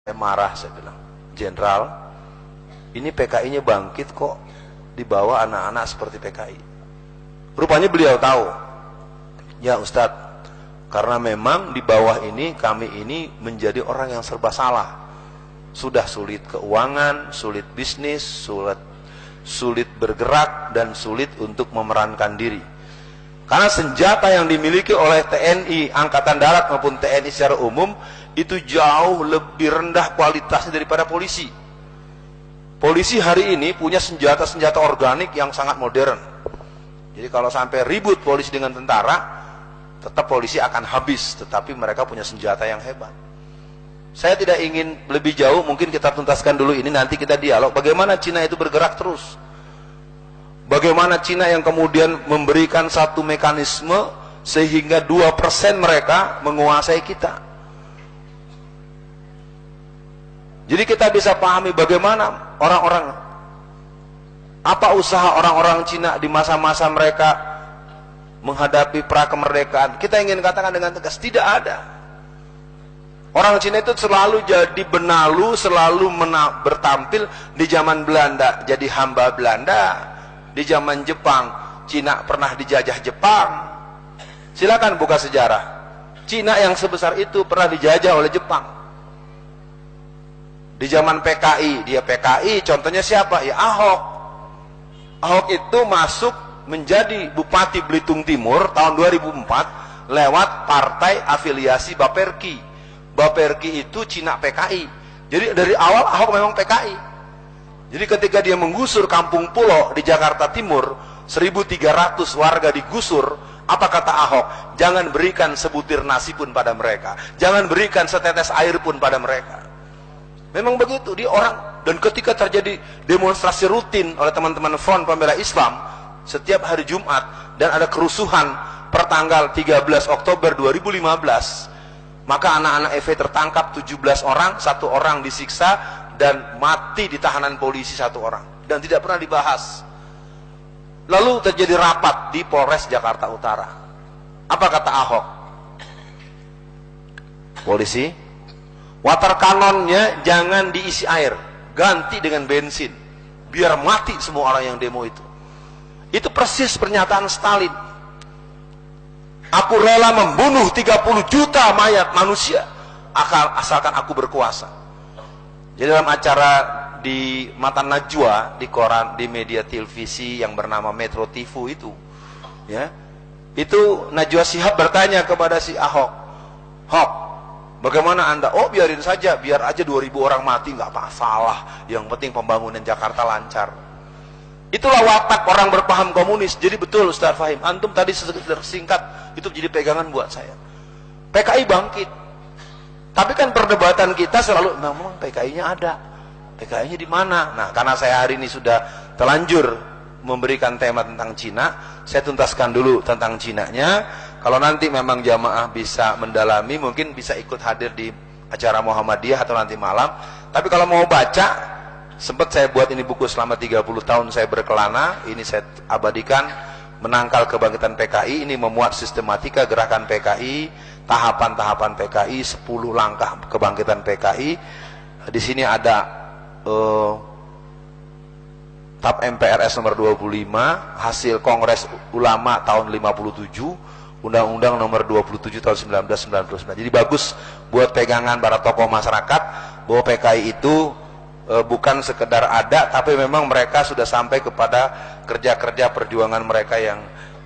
Saya marah, saya bilang, Jenderal, ini PKI-nya bangkit kok dibawa anak-anak seperti PKI. Rupanya beliau tahu. Ya Ustadz, karena memang di bawah ini kami ini menjadi orang yang serba salah. Sudah sulit keuangan, sulit bisnis, sulit bergerak, dan sulit untuk memerankan diri. Karena senjata yang dimiliki oleh TNI Angkatan Darat maupun TNI secara umum itu jauh lebih rendah kualitasnya daripada polisi. Polisi hari ini punya senjata-senjata organik yang sangat modern. Jadi kalau sampai ribut polisi dengan tentara, tetap polisi akan habis, tetapi mereka punya senjata yang hebat. Saya tidak ingin lebih jauh, mungkin kita tuntaskan dulu ini, nanti kita dialog bagaimana Cina itu bergerak terus. Bagaimana Cina yang kemudian memberikan satu mekanisme sehingga 2% mereka menguasai kita. Jadi kita bisa pahami bagaimana orang-orang, apa usaha orang-orang Cina di masa-masa mereka menghadapi pra-kemerdekaan. Kita ingin katakan dengan tegas, tidak ada. Orang Cina itu selalu jadi benalu, selalu bertampil di zaman Belanda jadi hamba Belanda. Di zaman Jepang, Cina pernah dijajah Jepang. Silakan buka sejarah. Cina yang sebesar itu pernah dijajah oleh Jepang. Di zaman PKI, dia PKI, contohnya siapa? Ya Ahok. Ahok itu masuk menjadi Bupati Belitung Timur tahun 2004 lewat partai afiliasi Baperki. Baperki itu Cina PKI. Jadi dari awal Ahok memang PKI. Jadi ketika dia menggusur kampung pulau di Jakarta Timur, 1.300 warga digusur, apa kata Ahok? Jangan berikan sebutir nasi pun pada mereka. Jangan berikan setetes air pun pada mereka. Memang begitu, dia orang. Dan ketika terjadi demonstrasi rutin oleh teman-teman Front Pembela Islam setiap hari Jumat, dan ada kerusuhan pertanggal 13 Oktober 2015, maka anak-anak EV tertangkap 17 orang, 1 orang disiksa, dan mati di tahanan polisi 1 orang, dan tidak pernah dibahas. Lalu terjadi rapat di Polres Jakarta Utara. Apa kata Ahok? Polisi, water cannon-nya jangan diisi air, ganti dengan bensin, biar mati semua orang yang demo itu. Itu persis pernyataan Stalin. Aku rela membunuh 30 juta mayat manusia asalkan aku berkuasa. Jadi dalam acara di Mata Najwa, di koran, di media televisi yang bernama Metro TV itu, ya, itu Najwa Shihab bertanya kepada si Ahok, Hok, bagaimana anda? Oh biarin saja, biar aja 2.000 orang mati, nggak masalah. Yang penting pembangunan Jakarta lancar. Itulah watak orang berpaham komunis. Jadi betul Ustaz Fahim, antum tadi singkat itu jadi pegangan buat saya. PKI bangkit. Tapi kan perdebatan kita selalu, memang PKI-nya ada. PKI-nya di mana? Nah, karena saya hari ini sudah terlanjur memberikan tema tentang Cina, saya tuntaskan dulu tentang Cinanya. Kalau nanti memang jamaah bisa mendalami, mungkin bisa ikut hadir di acara Muhammadiyah atau nanti malam. Tapi kalau mau baca, sempat saya buat ini buku selama 30 tahun saya berkelana, ini saya abadikan, Menangkal Kebangkitan PKI. Ini memuat sistematika gerakan PKI, tahapan-tahapan PKI, 10 langkah kebangkitan PKI. Di sini ada TAP MPRS nomor 25, hasil Kongres Ulama tahun 57, Undang-Undang nomor 27 tahun 1999. Jadi bagus buat pegangan para tokoh masyarakat bahwa PKI itu bukan sekedar ada, tapi memang mereka sudah sampai kepada kerja-kerja perjuangan mereka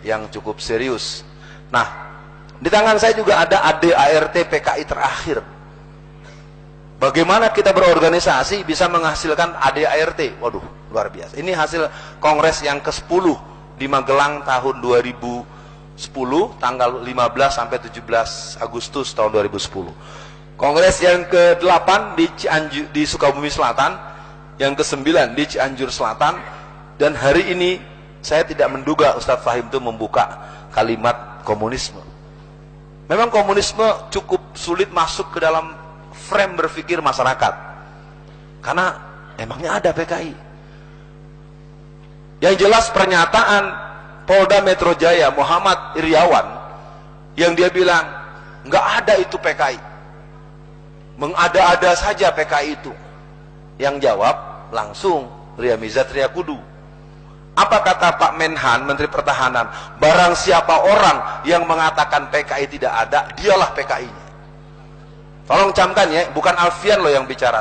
yang cukup serius. Nah, di tangan saya juga ada ADART PKI terakhir. Bagaimana kita berorganisasi bisa menghasilkan ADART? Waduh, luar biasa. Ini hasil kongres yang ke-10 di Magelang tahun 2010, tanggal 15 sampai 17 Agustus tahun 2010. Kongres yang ke-8 di Sukabumi Selatan, yang ke-9 di Cianjur Selatan, dan hari ini saya tidak menduga Ustadz Fahim itu membuka kalimat komunisme. Memang komunisme cukup sulit masuk ke dalam frame berpikir masyarakat, karena emangnya ada PKI. Yang jelas pernyataan Polda Metro Jaya Muhammad Iriawan yang dia bilang nggak ada itu PKI. Mengada-ada saja PKI itu. Yang jawab langsung Riyamizat Triakudu. Apa kata Pak Menhan, Menteri Pertahanan? Barang siapa orang yang mengatakan PKI tidak ada, dialah PKI-nya. Tolong camkan ya, bukan Alfian loh yang bicara.